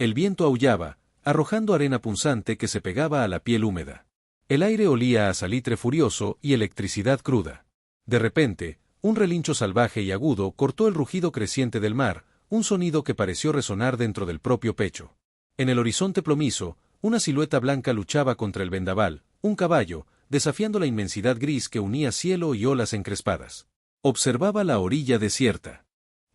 El viento aullaba, arrojando arena punzante que se pegaba a la piel húmeda. El aire olía a salitre furioso y electricidad cruda. De repente, un relincho salvaje y agudo cortó el rugido creciente del mar, un sonido que pareció resonar dentro del propio pecho. En el horizonte plomizo, una silueta blanca luchaba contra el vendaval, un caballo, desafiando la inmensidad gris que unía cielo y olas encrespadas. Observaba la orilla desierta.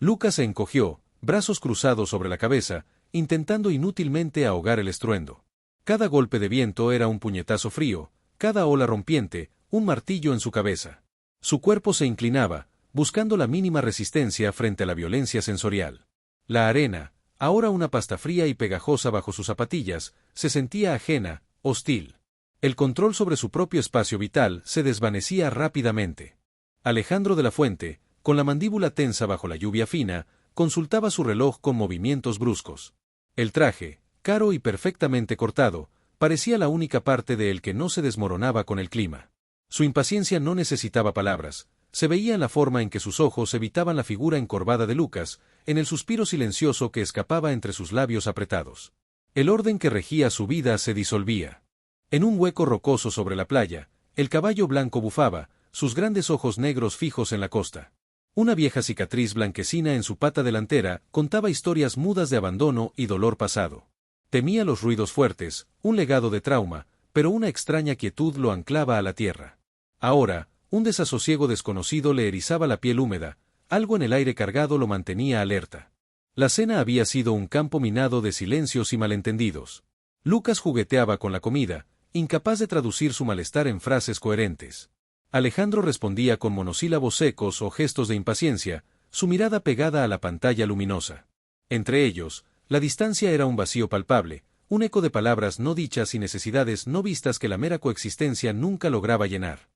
Lucas se encogió, brazos cruzados sobre la cabeza, intentando inútilmente ahogar el estruendo. Cada golpe de viento era un puñetazo frío, cada ola rompiente, un martillo en su cabeza. Su cuerpo se inclinaba, buscando la mínima resistencia frente a la violencia sensorial. La arena, ahora una pasta fría y pegajosa bajo sus zapatillas, se sentía ajena, hostil. El control sobre su propio espacio vital se desvanecía rápidamente. Alejandro de la Fuente, con la mandíbula tensa bajo la lluvia fina, consultaba su reloj con movimientos bruscos. El traje, caro y perfectamente cortado, parecía la única parte de él que no se desmoronaba con el clima. Su impaciencia no necesitaba palabras, se veía en la forma en que sus ojos evitaban la figura encorvada de Lucas, en el suspiro silencioso que escapaba entre sus labios apretados. El orden que regía su vida se disolvía. En un hueco rocoso sobre la playa, el caballo blanco bufaba, sus grandes ojos negros fijos en la costa. Una vieja cicatriz blanquecina en su pata delantera contaba historias mudas de abandono y dolor pasado. Temía los ruidos fuertes, un legado de trauma, pero una extraña quietud lo anclaba a la tierra. Ahora, un desasosiego desconocido le erizaba la piel húmeda, algo en el aire cargado lo mantenía alerta. La cena había sido un campo minado de silencios y malentendidos. Lucas jugueteaba con la comida, incapaz de traducir su malestar en frases coherentes. Alejandro respondía con monosílabos secos o gestos de impaciencia, su mirada pegada a la pantalla luminosa. Entre ellos, la distancia era un vacío palpable, un eco de palabras no dichas y necesidades no vistas que la mera coexistencia nunca lograba llenar.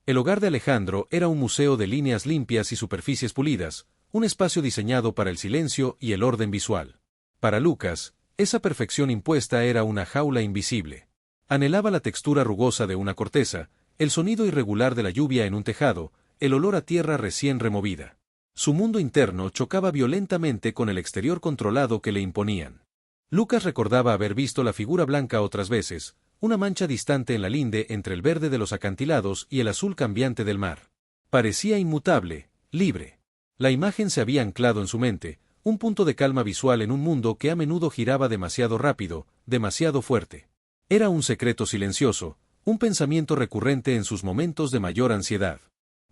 El hogar de Alejandro era un museo de líneas limpias y superficies pulidas, un espacio diseñado para el silencio y el orden visual. Para Lucas, esa perfección impuesta era una jaula invisible. Anhelaba la textura rugosa de una corteza, el sonido irregular de la lluvia en un tejado, el olor a tierra recién removida. Su mundo interno chocaba violentamente con el exterior controlado que le imponían. Lucas recordaba haber visto la figura blanca otras veces, una mancha distante en la linde entre el verde de los acantilados y el azul cambiante del mar. Parecía inmutable, libre. La imagen se había anclado en su mente, un punto de calma visual en un mundo que a menudo giraba demasiado rápido, demasiado fuerte. Era un secreto silencioso, un pensamiento recurrente en sus momentos de mayor ansiedad.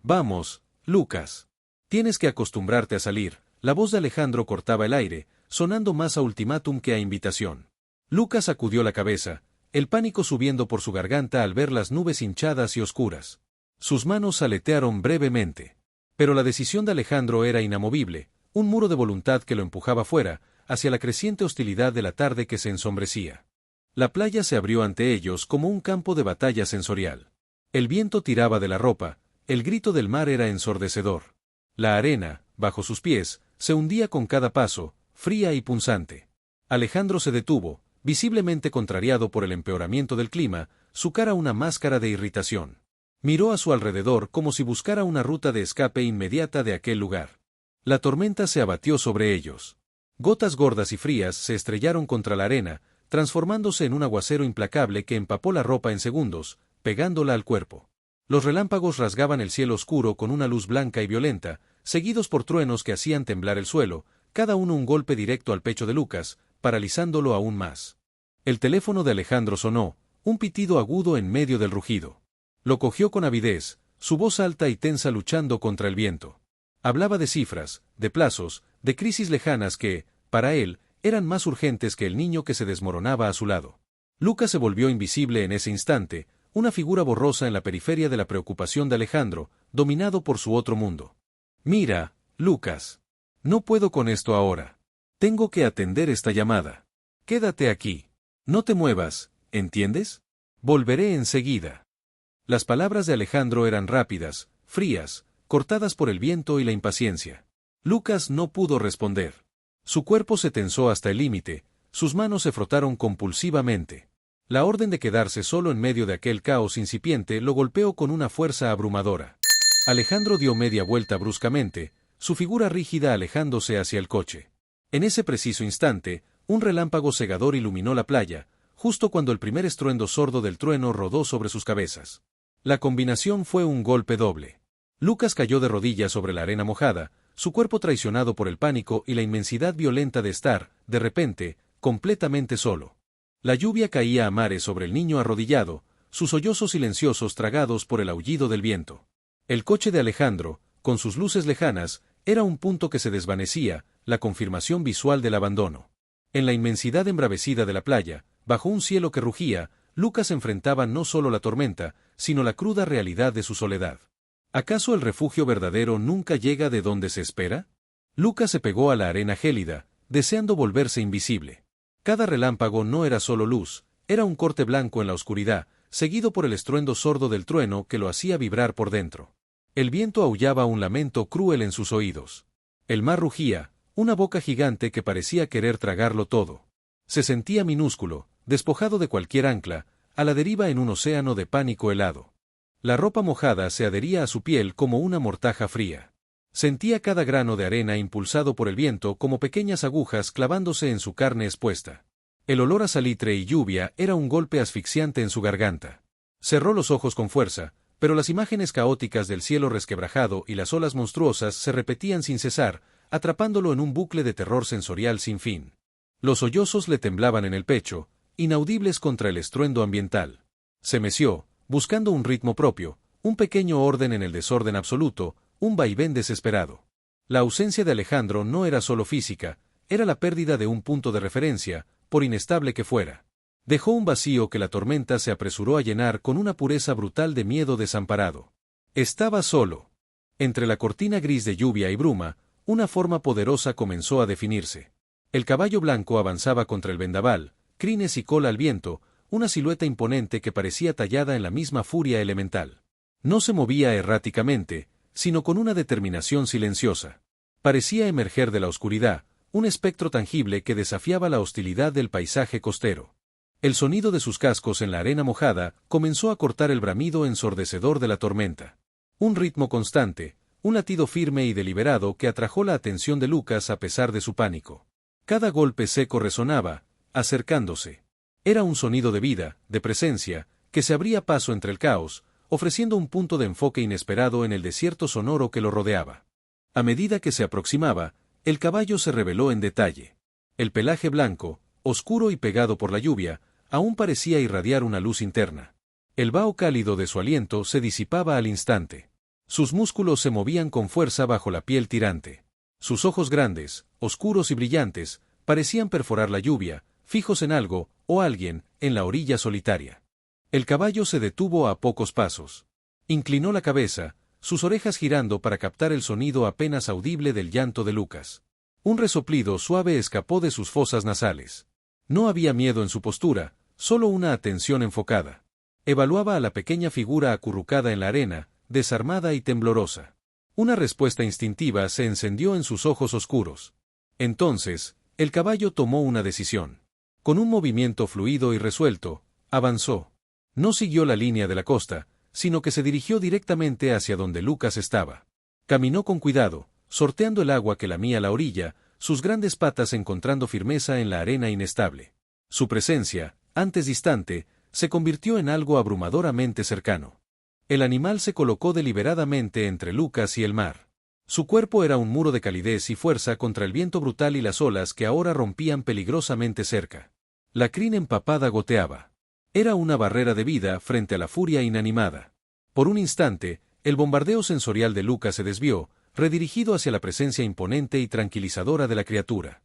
Vamos, Lucas. Tienes que acostumbrarte a salir. La voz de Alejandro cortaba el aire, sonando más a ultimátum que a invitación. Lucas sacudió la cabeza, el pánico subiendo por su garganta al ver las nubes hinchadas y oscuras. Sus manos aletearon brevemente. Pero la decisión de Alejandro era inamovible, un muro de voluntad que lo empujaba fuera, hacia la creciente hostilidad de la tarde que se ensombrecía. La playa se abrió ante ellos como un campo de batalla sensorial. El viento tiraba de la ropa, el grito del mar era ensordecedor. La arena, bajo sus pies, se hundía con cada paso, fría y punzante. Alejandro se detuvo, visiblemente contrariado por el empeoramiento del clima, su cara una máscara de irritación. Miró a su alrededor como si buscara una ruta de escape inmediata de aquel lugar. La tormenta se abatió sobre ellos. Gotas gordas y frías se estrellaron contra la arena, transformándose en un aguacero implacable que empapó la ropa en segundos, pegándola al cuerpo. Los relámpagos rasgaban el cielo oscuro con una luz blanca y violenta, seguidos por truenos que hacían temblar el suelo, cada uno un golpe directo al pecho de Lucas, paralizándolo aún más. El teléfono de Alejandro sonó, un pitido agudo en medio del rugido. Lo cogió con avidez, su voz alta y tensa luchando contra el viento. Hablaba de cifras, de plazos, de crisis lejanas que, para él, eran más urgentes que el niño que se desmoronaba a su lado. Lucas se volvió invisible en ese instante, una figura borrosa en la periferia de la preocupación de Alejandro, dominado por su otro mundo. Mira, Lucas. No puedo con esto ahora. Tengo que atender esta llamada. Quédate aquí. No te muevas, ¿entiendes? Volveré enseguida. Las palabras de Alejandro eran rápidas, frías, cortadas por el viento y la impaciencia. Lucas no pudo responder. Su cuerpo se tensó hasta el límite, sus manos se frotaron compulsivamente. La orden de quedarse solo en medio de aquel caos incipiente lo golpeó con una fuerza abrumadora. Alejandro dio media vuelta bruscamente, su figura rígida alejándose hacia el coche. En ese preciso instante, un relámpago cegador iluminó la playa, justo cuando el primer estruendo sordo del trueno rodó sobre sus cabezas. La combinación fue un golpe doble. Lucas cayó de rodillas sobre la arena mojada, su cuerpo traicionado por el pánico y la inmensidad violenta de estar, de repente, completamente solo. La lluvia caía a mares sobre el niño arrodillado, sus sollozos silenciosos tragados por el aullido del viento. El coche de Alejandro, con sus luces lejanas, era un punto que se desvanecía, la confirmación visual del abandono. En la inmensidad embravecida de la playa, bajo un cielo que rugía, Lucas enfrentaba no solo la tormenta, sino la cruda realidad de su soledad. ¿Acaso el refugio verdadero nunca llega de donde se espera? Lucas se pegó a la arena gélida, deseando volverse invisible. Cada relámpago no era solo luz, era un corte blanco en la oscuridad, seguido por el estruendo sordo del trueno que lo hacía vibrar por dentro. El viento aullaba un lamento cruel en sus oídos. El mar rugía, una boca gigante que parecía querer tragarlo todo. Se sentía minúsculo, despojado de cualquier ancla, a la deriva en un océano de pánico helado. La ropa mojada se adhería a su piel como una mortaja fría. Sentía cada grano de arena impulsado por el viento como pequeñas agujas clavándose en su carne expuesta. El olor a salitre y lluvia era un golpe asfixiante en su garganta. Cerró los ojos con fuerza, pero las imágenes caóticas del cielo resquebrajado y las olas monstruosas se repetían sin cesar, atrapándolo en un bucle de terror sensorial sin fin. Los sollozos le temblaban en el pecho, inaudibles contra el estruendo ambiental. Se meció, buscando un ritmo propio, un pequeño orden en el desorden absoluto, un vaivén desesperado. La ausencia de Alejandro no era solo física, era la pérdida de un punto de referencia, por inestable que fuera. Dejó un vacío que la tormenta se apresuró a llenar con una pureza brutal de miedo desamparado. Estaba solo. Entre la cortina gris de lluvia y bruma, una forma poderosa comenzó a definirse. El caballo blanco avanzaba contra el vendaval, crines y cola al viento, una silueta imponente que parecía tallada en la misma furia elemental. No se movía erráticamente, sino con una determinación silenciosa. Parecía emerger de la oscuridad, un espectro tangible que desafiaba la hostilidad del paisaje costero. El sonido de sus cascos en la arena mojada comenzó a cortar el bramido ensordecedor de la tormenta. Un ritmo constante, un latido firme y deliberado que atrajo la atención de Lucas a pesar de su pánico. Cada golpe seco resonaba, acercándose. Era un sonido de vida, de presencia, que se abría paso entre el caos, ofreciendo un punto de enfoque inesperado en el desierto sonoro que lo rodeaba. A medida que se aproximaba, el caballo se reveló en detalle. El pelaje blanco, oscuro y pegado por la lluvia, aún parecía irradiar una luz interna. El vaho cálido de su aliento se disipaba al instante. Sus músculos se movían con fuerza bajo la piel tirante. Sus ojos grandes, oscuros y brillantes, parecían perforar la lluvia, fijos en algo, o alguien, en la orilla solitaria. El caballo se detuvo a pocos pasos. Inclinó la cabeza, sus orejas girando para captar el sonido apenas audible del llanto de Lucas. Un resoplido suave escapó de sus fosas nasales. No había miedo en su postura, solo una atención enfocada. Evaluaba a la pequeña figura acurrucada en la arena, desarmada y temblorosa. Una respuesta instintiva se encendió en sus ojos oscuros. Entonces, el caballo tomó una decisión. Con un movimiento fluido y resuelto, avanzó. No siguió la línea de la costa, sino que se dirigió directamente hacia donde Lucas estaba. Caminó con cuidado, sorteando el agua que lamía la orilla, sus grandes patas encontrando firmeza en la arena inestable. Su presencia, antes distante, se convirtió en algo abrumadoramente cercano. El animal se colocó deliberadamente entre Lucas y el mar. Su cuerpo era un muro de calidez y fuerza contra el viento brutal y las olas que ahora rompían peligrosamente cerca. La crin empapada goteaba. Era una barrera de vida frente a la furia inanimada. Por un instante, el bombardeo sensorial de Lucas se desvió, redirigido hacia la presencia imponente y tranquilizadora de la criatura.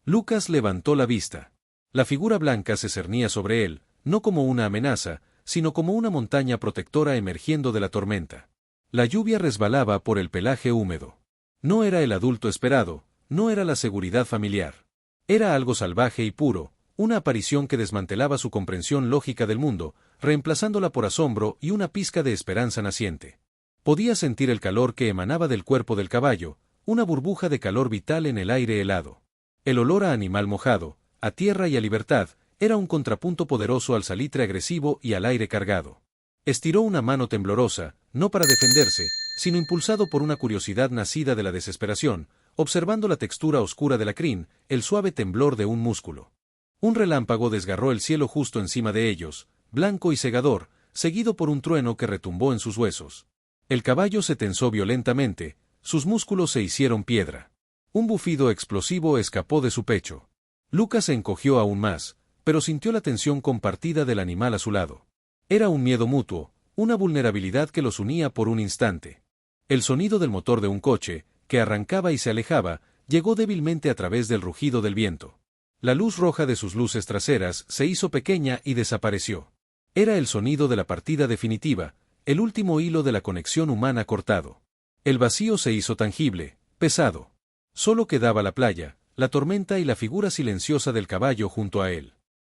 Lucas levantó la vista. La figura blanca se cernía sobre él, no como una amenaza, sino como una montaña protectora emergiendo de la tormenta. La lluvia resbalaba por el pelaje húmedo. No era el adulto esperado, no era la seguridad familiar. Era algo salvaje y puro, una aparición que desmantelaba su comprensión lógica del mundo, reemplazándola por asombro y una pizca de esperanza naciente. Podía sentir el calor que emanaba del cuerpo del caballo, una burbuja de calor vital en el aire helado. El olor a animal mojado, a tierra y a libertad, era un contrapunto poderoso al salitre agresivo y al aire cargado. Estiró una mano temblorosa, no para defenderse, sino impulsado por una curiosidad nacida de la desesperación, observando la textura oscura de la crin, el suave temblor de un músculo. Un relámpago desgarró el cielo justo encima de ellos, blanco y cegador, seguido por un trueno que retumbó en sus huesos. El caballo se tensó violentamente, sus músculos se hicieron piedra. Un bufido explosivo escapó de su pecho. Lucas se encogió aún más, pero sintió la tensión compartida del animal a su lado. Era un miedo mutuo, una vulnerabilidad que los unía por un instante. El sonido del motor de un coche, que arrancaba y se alejaba, llegó débilmente a través del rugido del viento. La luz roja de sus luces traseras se hizo pequeña y desapareció. Era el sonido de la partida definitiva, el último hilo de la conexión humana cortado. El vacío se hizo tangible, pesado. Solo quedaba la playa, la tormenta y la figura silenciosa del caballo junto a él.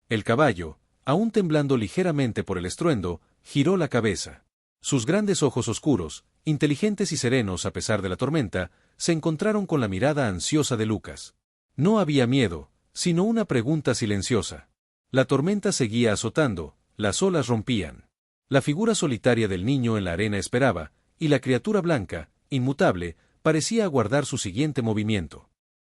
El caballo, aún temblando ligeramente por el estruendo, giró la cabeza. Sus grandes ojos oscuros, inteligentes y serenos a pesar de la tormenta, se encontraron con la mirada ansiosa de Lucas. No había miedo, sino una pregunta silenciosa. La tormenta seguía azotando, las olas rompían. La figura solitaria del niño en la arena esperaba, y la criatura blanca, inmutable, parecía aguardar su siguiente movimiento.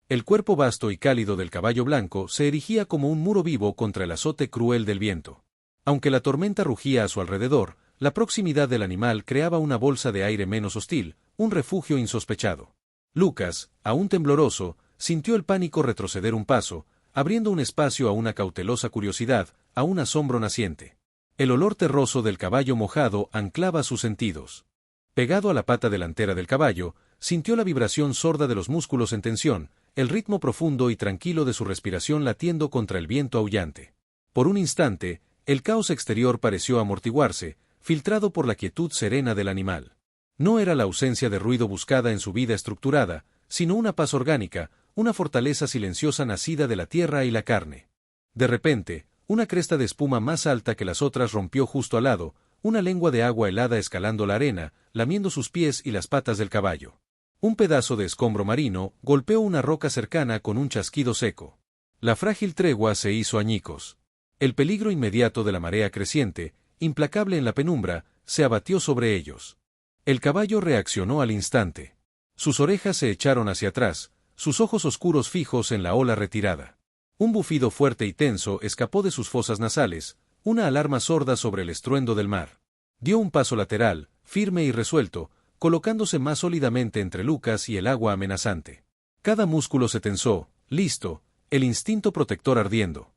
El cuerpo vasto y cálido del caballo blanco se erigía como un muro vivo contra el azote cruel del viento. Aunque la tormenta rugía a su alrededor, la proximidad del animal creaba una bolsa de aire menos hostil, un refugio insospechado. Lucas, aún tembloroso, sintió el pánico retroceder un paso, abriendo un espacio a una cautelosa curiosidad, a un asombro naciente. El olor terroso del caballo mojado anclaba sus sentidos. Pegado a la pata delantera del caballo, sintió la vibración sorda de los músculos en tensión, el ritmo profundo y tranquilo de su respiración latiendo contra el viento aullante. Por un instante, el caos exterior pareció amortiguarse, filtrado por la quietud serena del animal. No era la ausencia de ruido buscada en su vida estructurada, sino una paz orgánica, una fortaleza silenciosa nacida de la tierra y la carne. De repente, una cresta de espuma más alta que las otras rompió justo al lado, una lengua de agua helada escalando la arena, lamiendo sus pies y las patas del caballo. Un pedazo de escombro marino golpeó una roca cercana con un chasquido seco. La frágil tregua se hizo añicos. El peligro inmediato de la marea creciente, implacable en la penumbra, se abatió sobre ellos. El caballo reaccionó al instante. Sus orejas se echaron hacia atrás, sus ojos oscuros fijos en la ola retirada. Un bufido fuerte y tenso escapó de sus fosas nasales, una alarma sorda sobre el estruendo del mar. Dio un paso lateral, firme y resuelto, colocándose más sólidamente entre Lucas y el agua amenazante. Cada músculo se tensó, listo, el instinto protector ardiendo.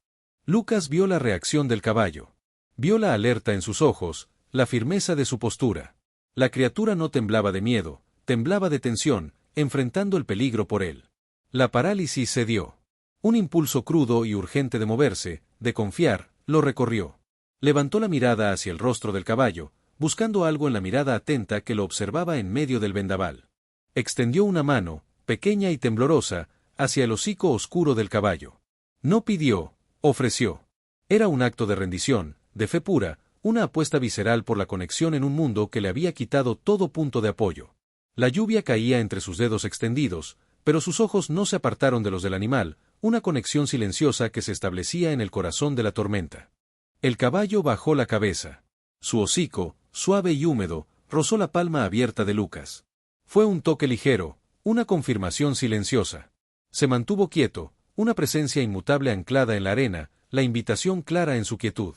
Lucas vio la reacción del caballo. Vio la alerta en sus ojos, la firmeza de su postura. La criatura no temblaba de miedo, temblaba de tensión, enfrentando el peligro por él. La parálisis se dio. Un impulso crudo y urgente de moverse, de confiar, lo recorrió. Levantó la mirada hacia el rostro del caballo, buscando algo en la mirada atenta que lo observaba en medio del vendaval. Extendió una mano, pequeña y temblorosa, hacia el hocico oscuro del caballo. No pidió, ofreció. Era un acto de rendición, de fe pura, una apuesta visceral por la conexión en un mundo que le había quitado todo punto de apoyo. La lluvia caía entre sus dedos extendidos, pero sus ojos no se apartaron de los del animal, una conexión silenciosa que se establecía en el corazón de la tormenta. El caballo bajó la cabeza. Su hocico, suave y húmedo, rozó la palma abierta de Lucas. Fue un toque ligero, una confirmación silenciosa. Se mantuvo quieto, una presencia inmutable anclada en la arena, la invitación clara en su quietud.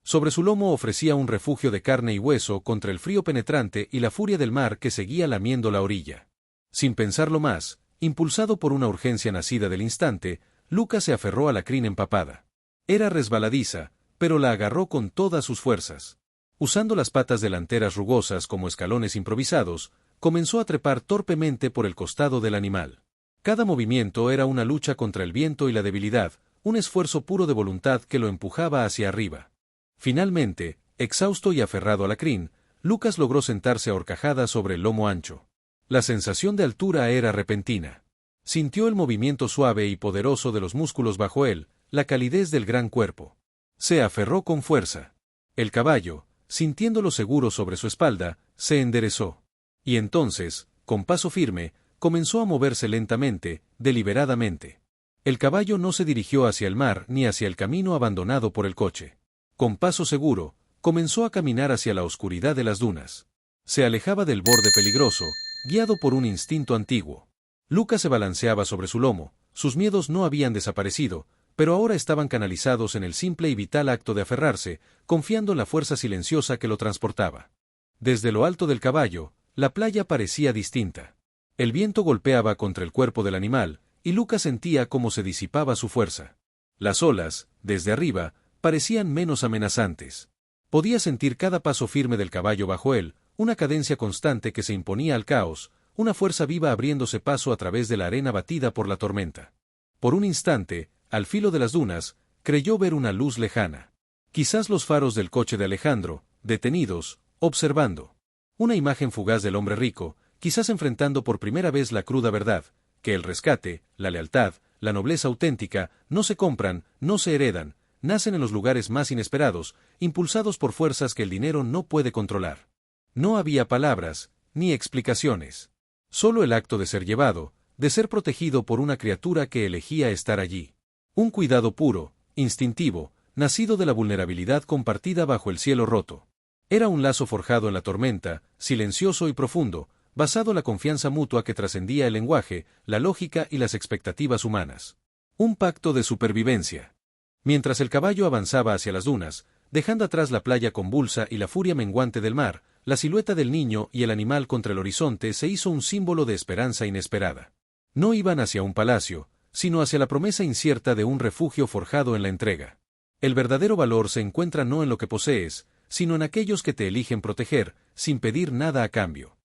Sobre su lomo ofrecía un refugio de carne y hueso contra el frío penetrante y la furia del mar que seguía lamiendo la orilla. Sin pensarlo más, impulsado por una urgencia nacida del instante, Lucas se aferró a la crin empapada. Era resbaladiza, pero la agarró con todas sus fuerzas. Usando las patas delanteras rugosas como escalones improvisados, comenzó a trepar torpemente por el costado del animal. Cada movimiento era una lucha contra el viento y la debilidad, un esfuerzo puro de voluntad que lo empujaba hacia arriba. Finalmente, exhausto y aferrado a la crin, Lucas logró sentarse a horcajadas sobre el lomo ancho. La sensación de altura era repentina. Sintió el movimiento suave y poderoso de los músculos bajo él, la calidez del gran cuerpo. Se aferró con fuerza. El caballo, sintiéndolo seguro sobre su espalda, se enderezó. Y entonces, con paso firme, comenzó a moverse lentamente, deliberadamente. El caballo no se dirigió hacia el mar ni hacia el camino abandonado por el coche. Con paso seguro, comenzó a caminar hacia la oscuridad de las dunas. Se alejaba del borde peligroso, guiado por un instinto antiguo. Lucas se balanceaba sobre su lomo, sus miedos no habían desaparecido, pero ahora estaban canalizados en el simple y vital acto de aferrarse, confiando en la fuerza silenciosa que lo transportaba. Desde lo alto del caballo, la playa parecía distinta. El viento golpeaba contra el cuerpo del animal, y Lucas sentía cómo se disipaba su fuerza. Las olas, desde arriba, parecían menos amenazantes. Podía sentir cada paso firme del caballo bajo él, una cadencia constante que se imponía al caos, una fuerza viva abriéndose paso a través de la arena batida por la tormenta. Por un instante, al filo de las dunas, creyó ver una luz lejana. Quizás los faros del coche de Alejandro, detenidos, observando. Una imagen fugaz del hombre rico, quizás enfrentando por primera vez la cruda verdad, que el rescate, la lealtad, la nobleza auténtica, no se compran, no se heredan, nacen en los lugares más inesperados, impulsados por fuerzas que el dinero no puede controlar. No había palabras, ni explicaciones. Solo el acto de ser llevado, de ser protegido por una criatura que elegía estar allí. Un cuidado puro, instintivo, nacido de la vulnerabilidad compartida bajo el cielo roto. Era un lazo forjado en la tormenta, silencioso y profundo, basado en la confianza mutua que trascendía el lenguaje, la lógica y las expectativas humanas. Un pacto de supervivencia. Mientras el caballo avanzaba hacia las dunas, dejando atrás la playa convulsa y la furia menguante del mar, la silueta del niño y el animal contra el horizonte se hizo un símbolo de esperanza inesperada. No iban hacia un palacio, sino hacia la promesa incierta de un refugio forjado en la entrega. El verdadero valor se encuentra no en lo que posees, sino en aquellos que te eligen proteger, sin pedir nada a cambio.